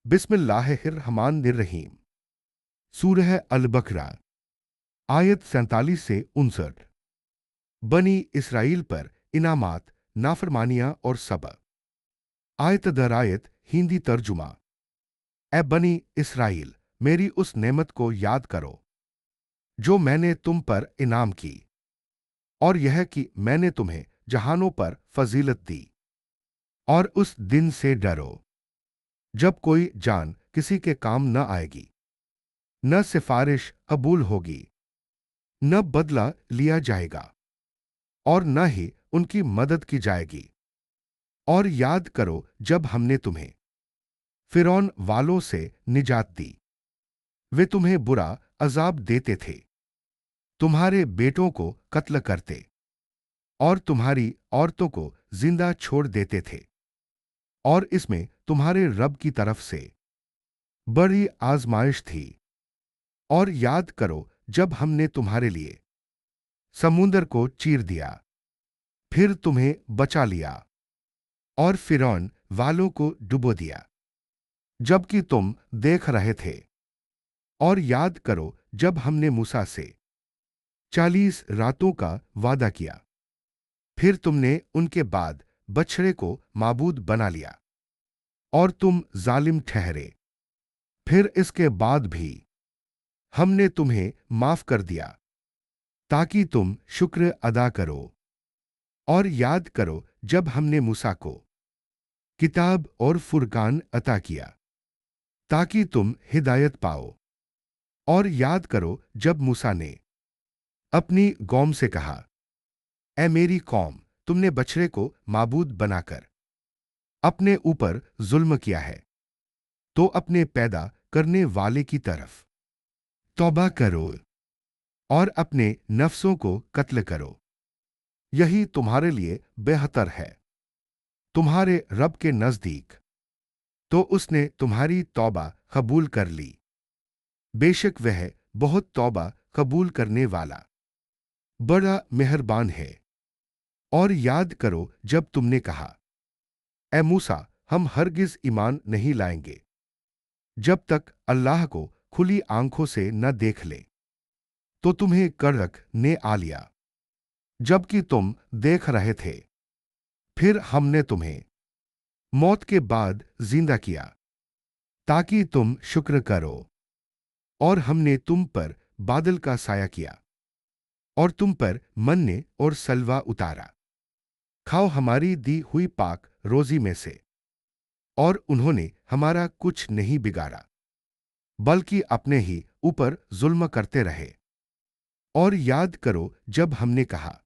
बिस्मिल्लाहिर्रहमानिर्रहीम। सूरह अल-बकरा, आयत 47 से 59। बनी इसराइल पर इनामात, नाफरमानियां और सबक। आयत दर आयत हिंदी तर्जुमा। ए बनी इसराइल, मेरी उस नेमत को याद करो जो मैंने तुम पर इनाम की, और यह कि मैंने तुम्हें जहानों पर फजीलत दी। और उस दिन से डरो जब कोई जान किसी के काम न आएगी, न सिफारिश कबूल होगी, न बदला लिया जाएगा, और न ही उनकी मदद की जाएगी। और याद करो जब हमने तुम्हें फिरौन वालों से निजात दी। वे तुम्हें बुरा अजाब देते थे, तुम्हारे बेटों को कत्ल करते और तुम्हारी औरतों को जिंदा छोड़ देते थे। और इसमें तुम्हारे रब की तरफ से बड़ी आजमाइश थी। और याद करो जब हमने तुम्हारे लिए समुंदर को चीर दिया, फिर तुम्हें बचा लिया और फिरौन वालों को डुबो दिया जबकि तुम देख रहे थे। और याद करो जब हमने मूसा से 40 रातों का वादा किया, फिर तुमने उनके बाद बछड़े को माबूद बना लिया और तुम जालिम ठहरे। फिर इसके बाद भी हमने तुम्हें माफ कर दिया ताकि तुम शुक्र अदा करो। और याद करो जब हमने मूसा को किताब और फुरकान अता किया ताकि तुम हिदायत पाओ। और याद करो जब मूसा ने अपनी कौम से कहा, ए मेरी कौम, तुमने बछड़े को माबूद बनाकर अपने ऊपर जुल्म किया है, तो अपने पैदा करने वाले की तरफ तौबा करो और अपने नफ्सों को कत्ल करो। यही तुम्हारे लिए बेहतर है तुम्हारे रब के नजदीक। तो उसने तुम्हारी तौबा कबूल कर ली, बेशक वह बहुत तौबा कबूल करने वाला बड़ा मेहरबान है। और याद करो जब तुमने कहा, ए मूसा, हम हरगिज ईमान नहीं लाएंगे जब तक अल्लाह को खुली आंखों से न देख ले। तो तुम्हें कड़क ने आ लिया जबकि तुम देख रहे थे। फिर हमने तुम्हें मौत के बाद जिंदा किया ताकि तुम शुक्र करो। और हमने तुम पर बादल का साया किया और तुम पर मन्ने और सलवा उतारा। खाओ हमारी दी हुई पाक रोजी में से। और उन्होंने हमारा कुछ नहीं बिगाड़ा, बल्कि अपने ही ऊपर जुल्म करते रहे। और याद करो जब हमने कहा,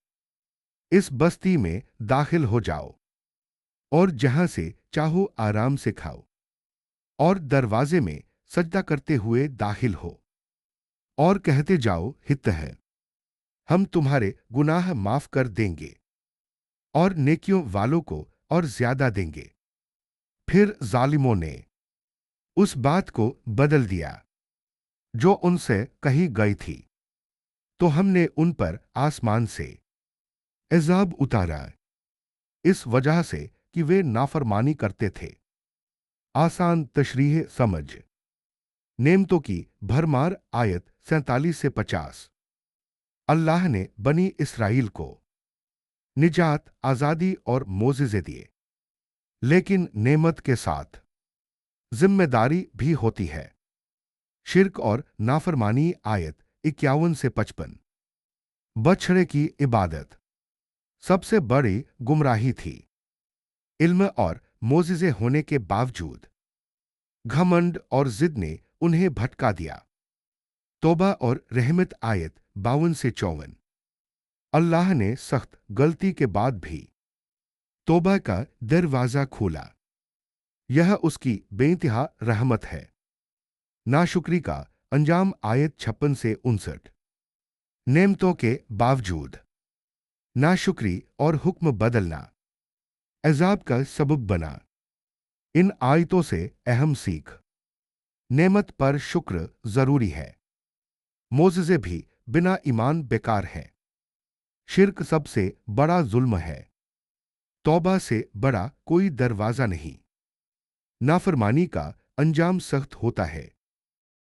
इस बस्ती में दाखिल हो जाओ और जहां से चाहो आराम से खाओ, और दरवाजे में सजदा करते हुए दाखिल हो, और कहते जाओ हित है, हम तुम्हारे गुनाह माफ कर देंगे और नेकियों वालों को और ज्यादा देंगे। फिर जालिमों ने उस बात को बदल दिया जो उनसे कही गई थी, तो हमने उन पर आसमान से एजाब उतारा इस वजह से कि वे नाफरमानी करते थे। आसान तशरीह समझ। नेमतों की भरमार, आयत 47 से 50। अल्लाह ने बनी इसराइल को निजात, आजादी और मोज़िज़े दिए, लेकिन नेमत के साथ जिम्मेदारी भी होती है। शिर्क और नाफरमानी, आयत 51 से 55। बछड़े की इबादत सबसे बड़ी गुमराही थी। इल्म और मोज़िज़े होने के बावजूद घमंड और जिद ने उन्हें भटका दिया। तौबा और रहमत, आयत 52 से 54। अल्लाह ने सख्त गलती के बाद भी तौबा का दरवाजा खोला। यह उसकी बेइंतहा रहमत है। नाशुक्री का अंजाम, आयत 56 से 59। नेमतों के बावजूद नाशुक्री और हुक्म बदलना अजाब का सबब बना। इन आयतों से अहम सीख, नेमत पर शुक्र जरूरी है। मोज़िज़े भी बिना ईमान बेकार है। शिर्क सबसे बड़ा जुल्म है। तौबा से बड़ा कोई दरवाजा नहीं। नाफरमानी का अंजाम सख्त होता है।